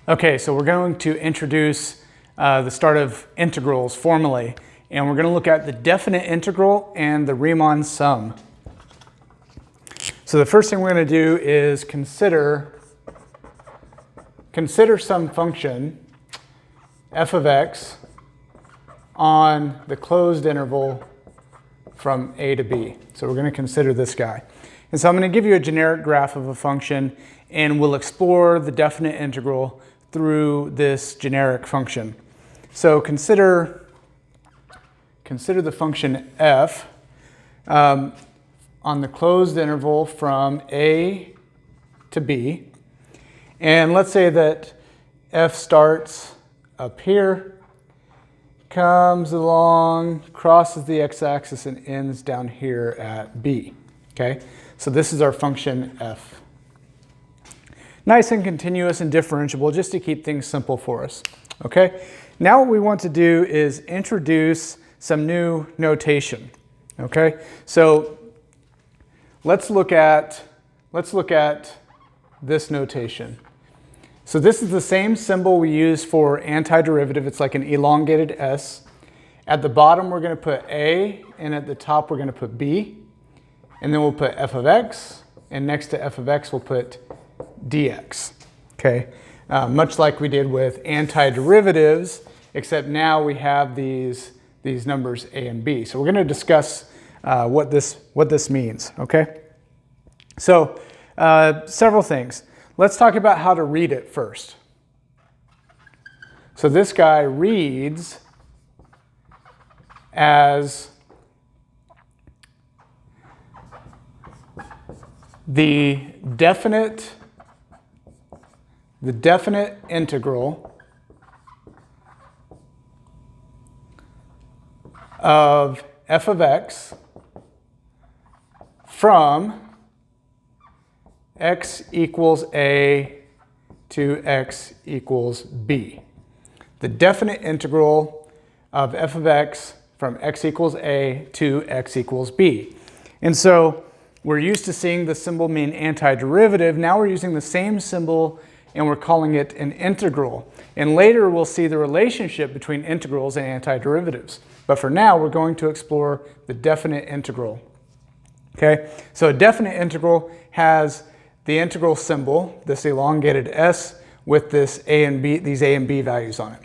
Okay, so we're going to introduce the start of integrals formally, and we're going to look at the definite integral and the Riemann sum. So the first thing we're going to do is consider some function f of x on the closed interval from a to b. So we're going to consider this guy. And so I'm going to give you a generic graph of a function, and we'll explore the definite integral through this generic function. So consider the function f on the closed interval from a to b. And let's say that f starts up here, comes along, crosses the x-axis, and ends down here at b. Okay? So this is our function f. Nice and continuous and differentiable, just to keep things simple for us. Okay? Now what we want to do is introduce some new notation. Okay? So let's look at this notation. So this is the same symbol we use for antiderivative. It's like an elongated S. At the bottom we're going to put a, and at the top we're going to put b. And then we'll put f of x, and next to f of x we'll put dx. Okay? Much like we did with antiderivatives, except now we have these numbers a and b. So we're going to discuss what this means. Okay? So several things. Let's talk about how to read it first. So this guy reads as the definite integral of f of x from x equals a to x equals b. The definite integral of f of x from x equals a to x equals b. And so we're used to seeing the symbol mean antiderivative. Now we're using the same symbol and we're calling it an integral. And later we'll see the relationship between integrals and antiderivatives. But for now we're going to explore the definite integral. Okay? So a definite integral has the integral symbol, this elongated S, with this a and b, these a and b values on it.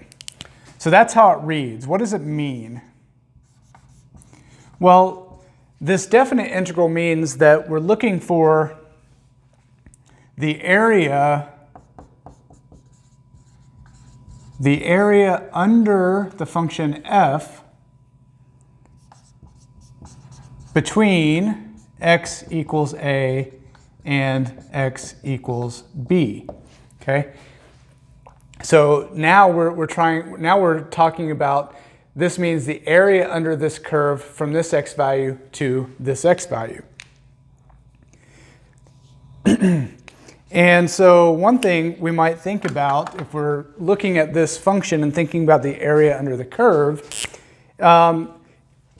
So that's how it reads. What does it mean? Well, this definite integral means that we're looking for the area under the function f between x equals a and x equals b. Okay? So now we're talking about, this means the area under this curve from this x value to this x value. And so one thing we might think about if we're looking at this function and thinking about the area under the curve,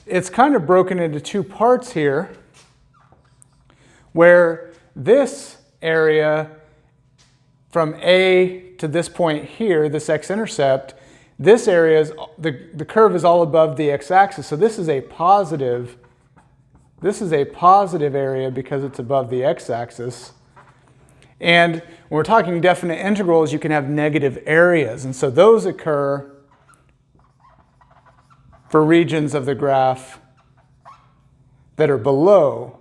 it's kind of broken into two parts here, where this area from a to this point here, this x-intercept, this area is, the curve is all above the x-axis. So this is a positive area because it's above the x-axis. And when we're talking definite integrals, you can have negative areas. And so those occur for regions of the graph that are below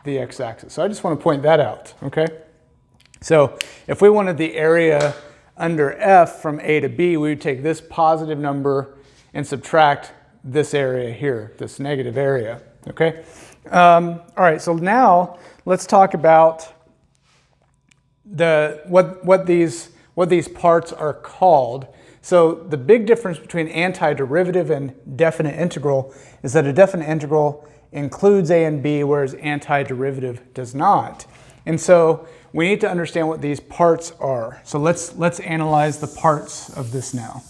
the x-axis. So I just want to point that out, okay? So if we wanted the area under f from a to b, we would take this positive number and subtract this area here, this negative area, okay? All right, so now let's talk about what these parts are called. So the big difference between antiderivative and definite integral is that a definite integral includes a and b, whereas antiderivative does not. And so we need to understand what these parts are. So let's analyze the parts of this now.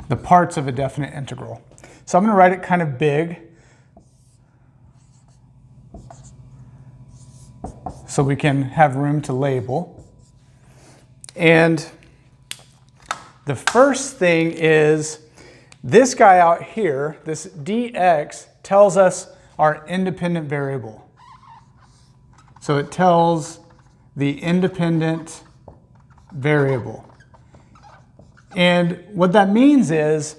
The parts of a definite integral. So I'm going to write it kind of big. so we can have room to label. And the first thing is this guy out here, this dx, tells us our independent variable. So it tells the independent variable. And what that means is,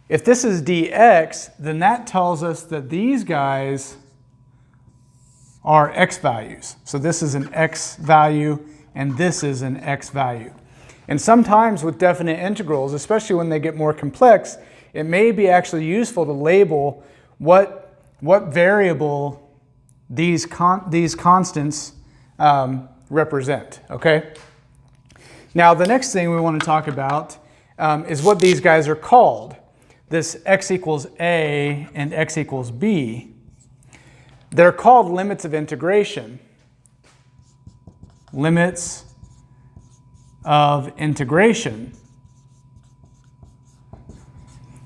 if this is dx, then that tells us that these guys are x values. So this is an x value, and this is an x value. And sometimes with definite integrals, especially when they get more complex, it may be actually useful to label what variable these constants represent, okay? Now the next thing we want to talk about is what these guys are called. This x equals a and x equals b. They're called limits of integration. Limits of integration.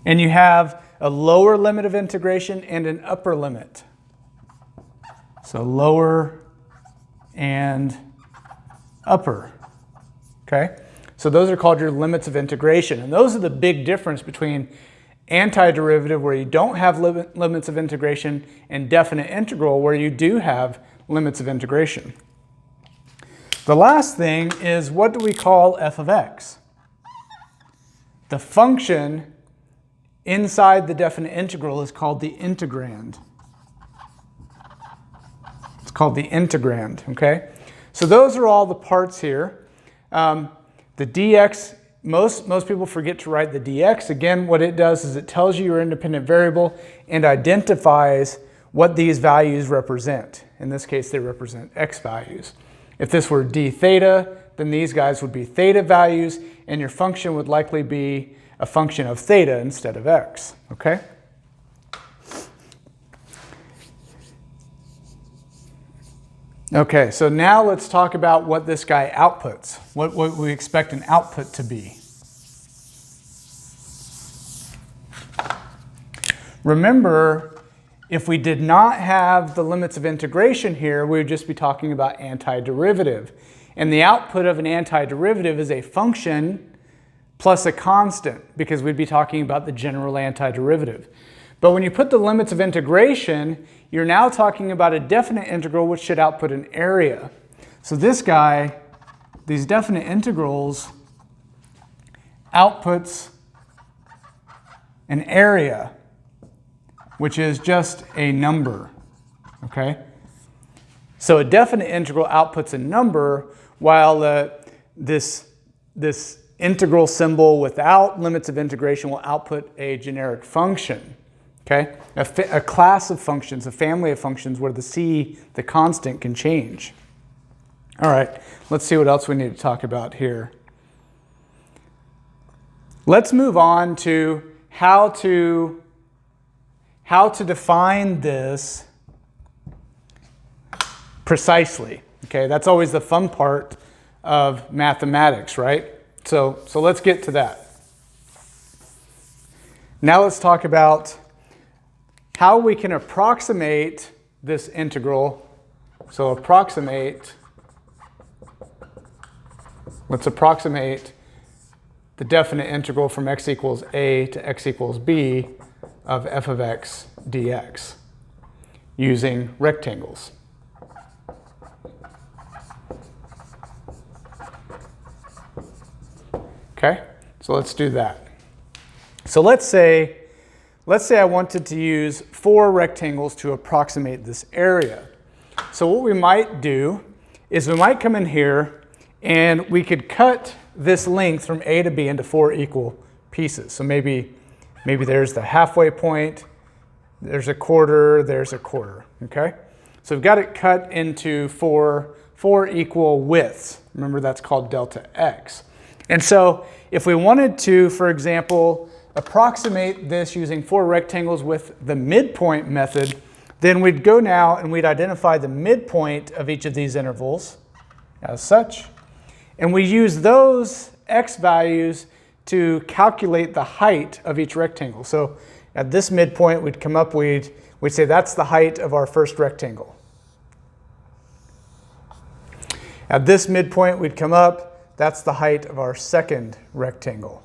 And you have a lower limit of integration and an upper limit. So lower and upper. Okay? So those are called your limits of integration. And those are the big difference between antiderivative, where you don't have limits of integration, and definite integral, where you do have limits of integration. The last thing is, what do we call f of x? The function inside the definite integral is called the integrand. It's called the integrand, okay? So those are all the parts here. The dx, most people forget to write the dx. Again, what it does is it tells you your independent variable and identifies what these values represent. In this case, they represent x values. If this were d theta, then these guys would be theta values, and your function would likely be a function of theta instead of x, okay? Okay, so now let's talk about what this guy outputs, what we expect an output to be. Remember, if we did not have the limits of integration here, we would just be talking about antiderivative. And the output of an antiderivative is a function plus a constant, because we'd be talking about the general antiderivative. But when you put the limits of integration, you're now talking about a definite integral, which should output an area. So this guy, these definite integrals, outputs an area, which is just a number, okay? So a definite integral outputs a number, while this integral symbol without limits of integration will output a generic function. Okay? A class of functions, a family of functions where the constant, can change. All right, let's see what else we need to talk about here. Let's move on to how to define this precisely. Okay, that's always the fun part of mathematics, right? So let's get to that. Now let's talk about how we can approximate this integral. So let's approximate the definite integral from x equals a to x equals b of f of x dx using rectangles. Okay, so let's do that. So let's say I wanted to use 4 rectangles to approximate this area. So what we might do is we might come in here and we could cut this length from A to B into 4 equal pieces. So maybe there's the halfway point, there's a quarter, okay? So we've got it cut into 4 equal widths. Remember, that's called delta x. And so if we wanted to, for example, approximate this using 4 rectangles with the midpoint method, then we'd go now and we'd identify the midpoint of each of these intervals as such. And we use those x values to calculate the height of each rectangle. So at this midpoint, we'd come up, we'd say that's the height of our first rectangle. At this midpoint, we'd come up. That's the height of our second rectangle.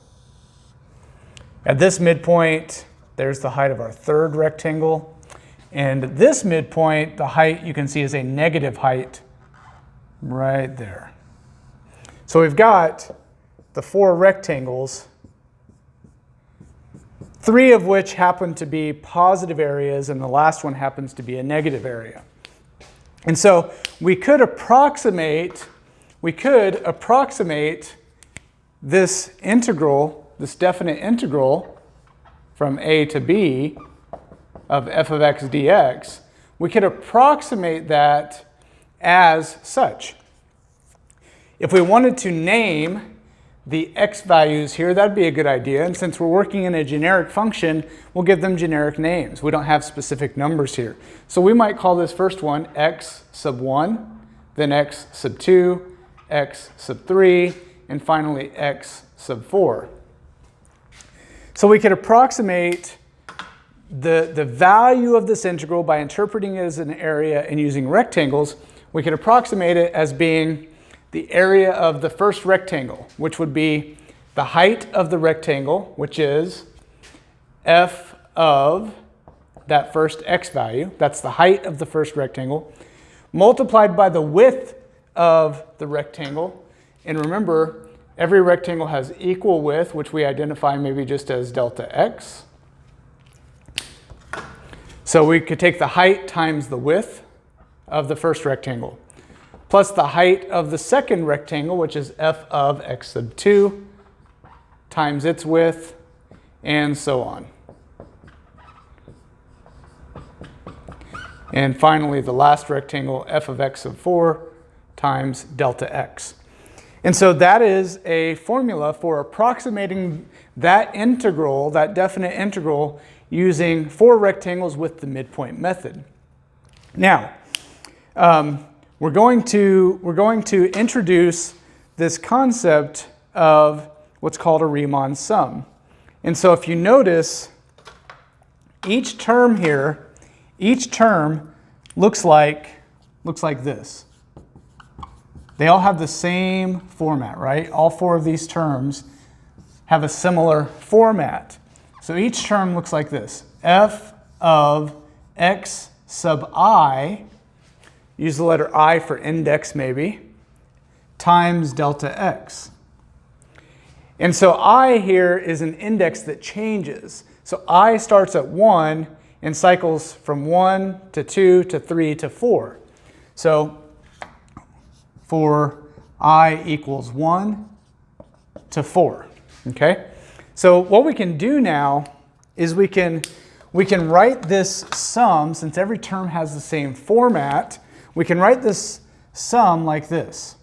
At this midpoint, there's the height of our third rectangle. And at this midpoint, the height you can see is a negative height right there. So we've got the 4 rectangles, 3 of which happen to be positive areas, and the last one happens to be a negative area. And so we could approximate this integral, this definite integral from a to b of f of x dx. We could approximate that as such. If we wanted to name the x values here, that'd be a good idea. And since we're working in a generic function, we'll give them generic names. We don't have specific numbers here. So we might call this first one x sub 1, then x sub 2, x sub 3, and finally x sub 4. So we could approximate the value of this integral by interpreting it as an area and using rectangles. We could approximate it as being the area of the first rectangle, which would be the height of the rectangle, which is f of that first x value. That's the height of the first rectangle, multiplied by the width of the rectangle. And remember, every rectangle has equal width, which we identify maybe just as delta x. So we could take the height times the width of the first rectangle, plus the height of the second rectangle, which is f of x sub 2, times its width, and so on. And finally, the last rectangle, f of x sub 4, times delta x. And so that is a formula for approximating that integral, that definite integral, using 4 rectangles with the midpoint method. Now, we're going to introduce this concept of what's called a Riemann sum. And so if you notice, each term here, each term looks like this. They all have the same format, right? All 4 of these terms have a similar format. So each term looks like this. F of x sub I, use the letter I for index maybe, times delta x. And so I here is an index that changes. So I starts at 1 and cycles from 1 to 2 to 3 to 4. So for I equals 1 to 4, okay? So what we can do now is we can write this sum, since every term has the same format, we can write this sum like this.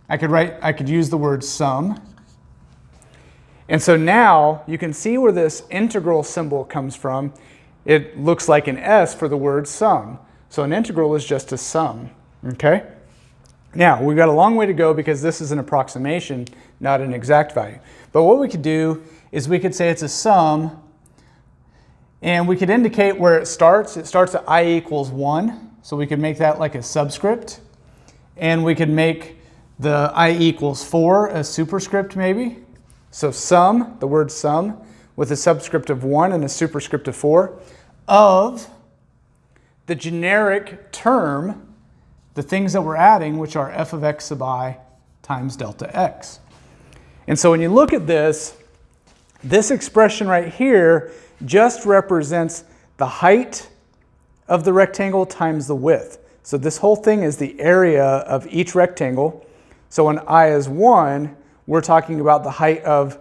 I could use the word sum. And so now you can see where this integral symbol comes from. It looks like an S for the word sum. So an integral is just a sum, okay? Now, we've got a long way to go because this is an approximation, not an exact value. But what we could do is we could say it's a sum, and we could indicate where it starts. It starts at I equals 1, so we could make that like a subscript. And we could make the I equals 4 a superscript maybe. So sum, the word sum, with a subscript of 1 and a superscript of 4, of the generic term, the things that we're adding, which are f of x sub I times delta x. And so when you look at this expression right here just represents the height of the rectangle times the width. So this whole thing is the area of each rectangle. So when I is 1, we're talking about the height of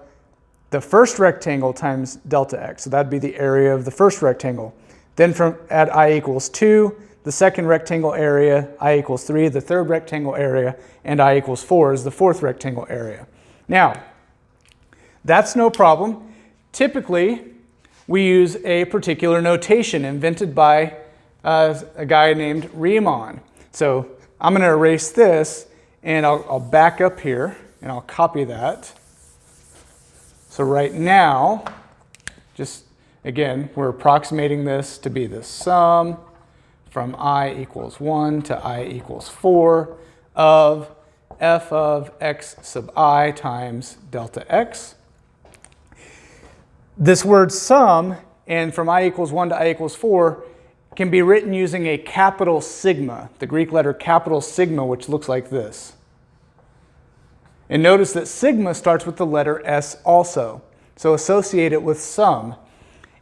the first rectangle times delta x. So that'd be the area of the first rectangle. Then at I equals 2, the second rectangle area, I equals 3, the third rectangle area, and I equals 4 is the fourth rectangle area. Now, that's no problem. Typically, we use a particular notation invented by a guy named Riemann. So I'm going to erase this, and I'll back up here, and I'll copy that. So right now, just again, we're approximating this to be the sum from I equals 1 to I equals 4 of f of x sub I times delta x. This word sum, and from I equals 1 to I equals 4, can be written using a capital sigma, the Greek letter capital sigma, which looks like this. And notice that sigma starts with the letter S also, so associate it with sum.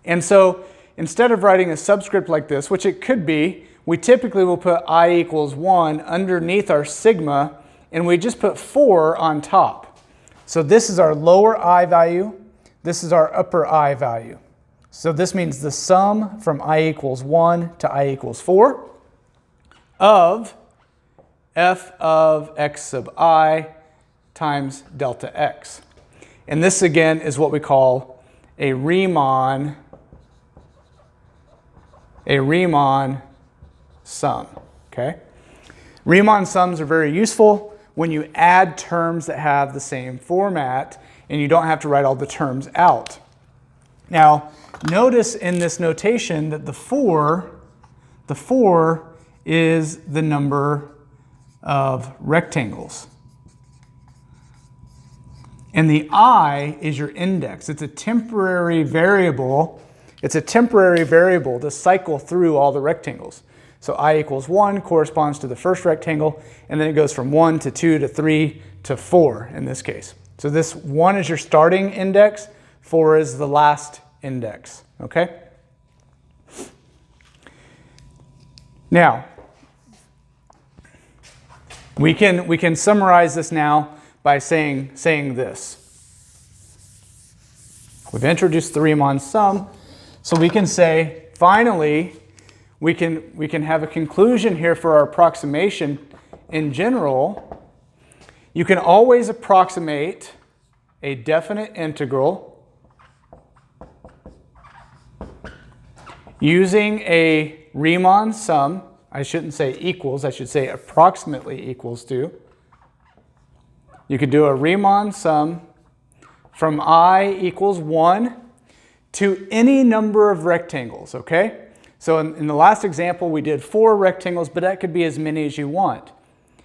And so instead of writing a subscript like this, which it could be, we typically will put I equals 1 underneath our sigma, and we just put 4 on top. So this is our lower I value, this is our upper I value. So this means the sum from I equals 1 to I equals 4 of f of x sub I times delta x. And this again is what we call a Riemann sum, okay? Riemann sums are very useful when you add terms that have the same format and you don't have to write all the terms out. Now, notice in this notation that the 4 is the number of rectangles. And the I is your index. It's a temporary variable. It's a temporary variable to cycle through all the rectangles. So I equals 1 corresponds to the first rectangle, and then it goes from 1 to 2 to 3 to 4 in this case. So this 1 is your starting index, 4 is the last index, okay? Now, we can summarize this now by saying this. We've introduced the Riemann sum, so we can say, finally, we can have a conclusion here for our approximation. In general, you can always approximate a definite integral using a Riemann sum. I shouldn't say equals, I should say approximately equals to. You could do a Riemann sum from I equals 1 to any number of rectangles, okay? So in the last example, we did 4 rectangles, but that could be as many as you want.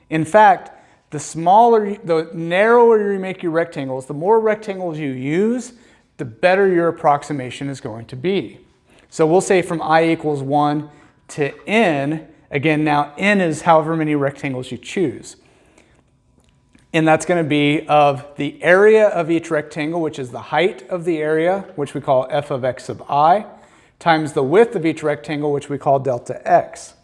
In fact, the narrower you make your rectangles, the more rectangles you use, the better your approximation is going to be. So we'll say from I equals 1 to n. Again, now n is however many rectangles you choose. And that's going to be of the area of each rectangle, which is the height of the area, which we call f of x sub I, times the width of each rectangle, which we call delta x.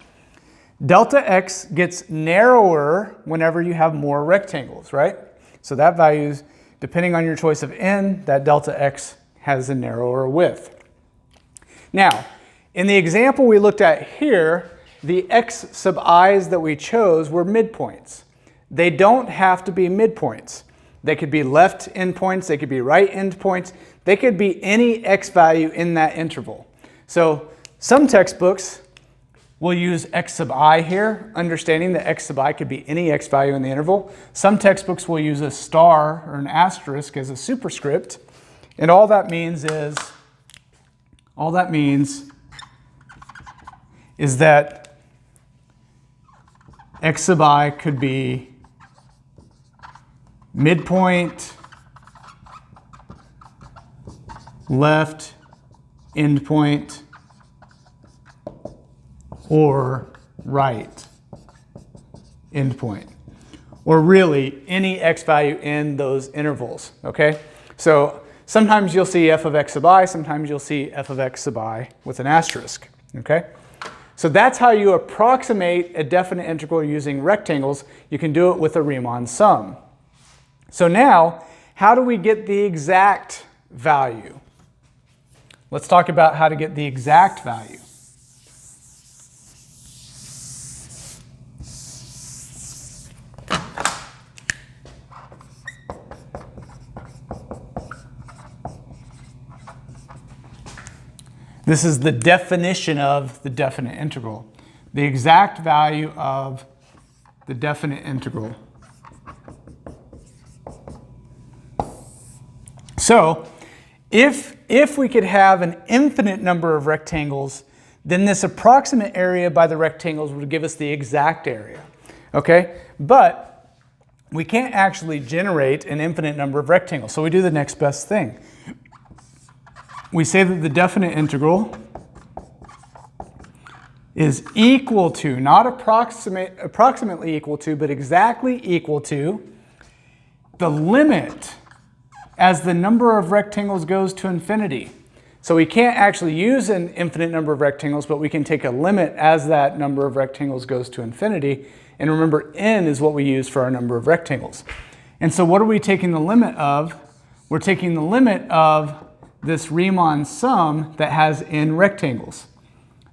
Delta x gets narrower whenever you have more rectangles, right? So that value, depending on your choice of n, that delta x has a narrower width. Now, in the example we looked at here, the x sub i's that we chose were midpoints. They don't have to be midpoints. They could be left endpoints, they could be right endpoints, they could be any x value in that interval. So some textbooks will use x sub I here, understanding that x sub I could be any x value in the interval. Some textbooks will use a star or an asterisk as a superscript. And all that means is that x sub I could be midpoint, left endpoint, or right endpoint, or really any x value in those intervals, okay? So sometimes you'll see f of x sub I, sometimes you'll see f of x sub I with an asterisk, okay? So that's how you approximate a definite integral using rectangles. You can do it with a Riemann sum. So now, how do we get the exact value? Let's talk about how to get the exact value. This is the definition of the definite integral. The exact value of the definite integral. So, if we could have an infinite number of rectangles, then this approximate area by the rectangles would give us the exact area. okay? But we can't actually generate an infinite number of rectangles, so we do the next best thing. We say that the definite integral is equal to, not approximately equal to, but exactly equal to the limit as the number of rectangles goes to infinity. So we can't actually use an infinite number of rectangles, but we can take a limit as that number of rectangles goes to infinity. And remember, n is what we use for our number of rectangles. And so what are we taking the limit of? We're taking the limit of this Riemann sum that has n rectangles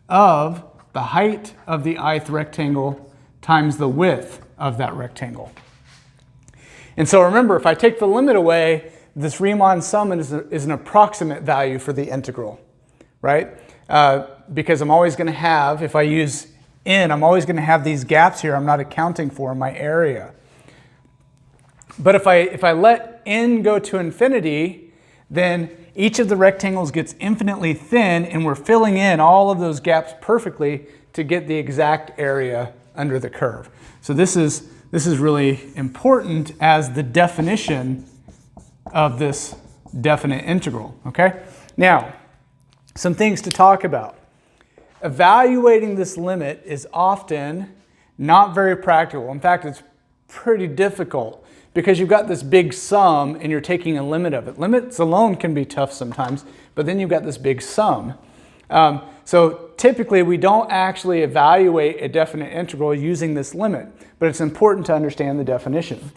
of the height of the ith rectangle times the width of that rectangle. And so remember, if I take the limit away, this Riemann sum is an approximate value for the integral, right? Because I'm always going to have, if I use n, I'm always going to have these gaps here I'm not accounting for in my area. But if I let n go to infinity, then each of the rectangles gets infinitely thin, and we're filling in all of those gaps perfectly to get the exact area under the curve. So this is really important as the definition of this definite integral, okay? Now, some things to talk about. Evaluating this limit is often not very practical. In fact, it's pretty difficult because you've got this big sum and you're taking a limit of it. Limits alone can be tough sometimes, but then you've got this big sum. So typically we don't actually evaluate a definite integral using this limit, but it's important to understand the definition.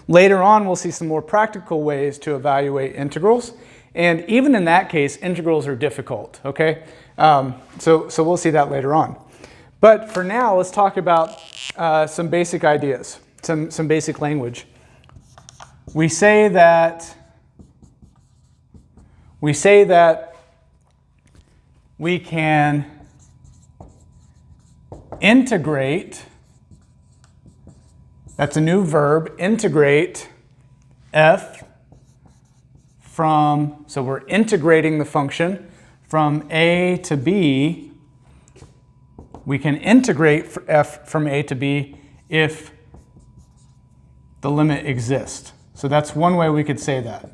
Later on, we'll see some more practical ways to evaluate integrals. And even in that case, integrals are difficult, okay? So we'll see that later on. But for now, let's talk about some basic ideas, some basic language. We say that we can integrate, that's a new verb, integrate f from, so we're integrating the function from a to b. We can integrate f from a to b if the limit exists. So that's one way we could say that.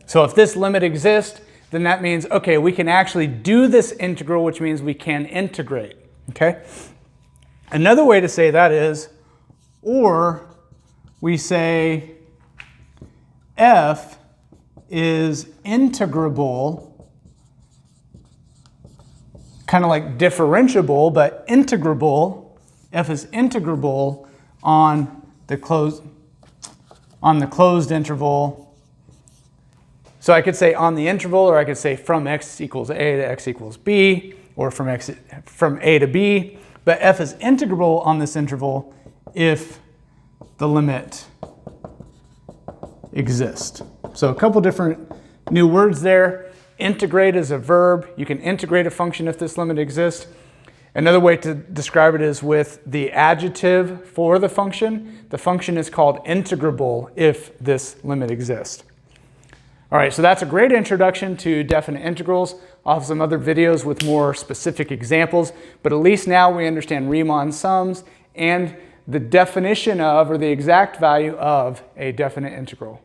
So if this limit exists, then that means, okay, we can actually do this integral, which means we can integrate, okay? Another way to say that is, or we say f is integrable, kind of like differentiable, but integrable, f is integrable on the closed interval. So I could say on the interval, or I could say from x equals a to x equals b, or from a to b. But f is integrable on this interval if the limit exists. So a couple different new words there. Integrate is a verb. You can integrate a function if this limit exists. Another way to describe it is with the adjective for the function. The function is called integrable if this limit exists. All right, so that's a great introduction to definite integrals. I'll have some other videos with more specific examples, but at least now we understand Riemann sums and the definition of, or the exact value of, a definite integral.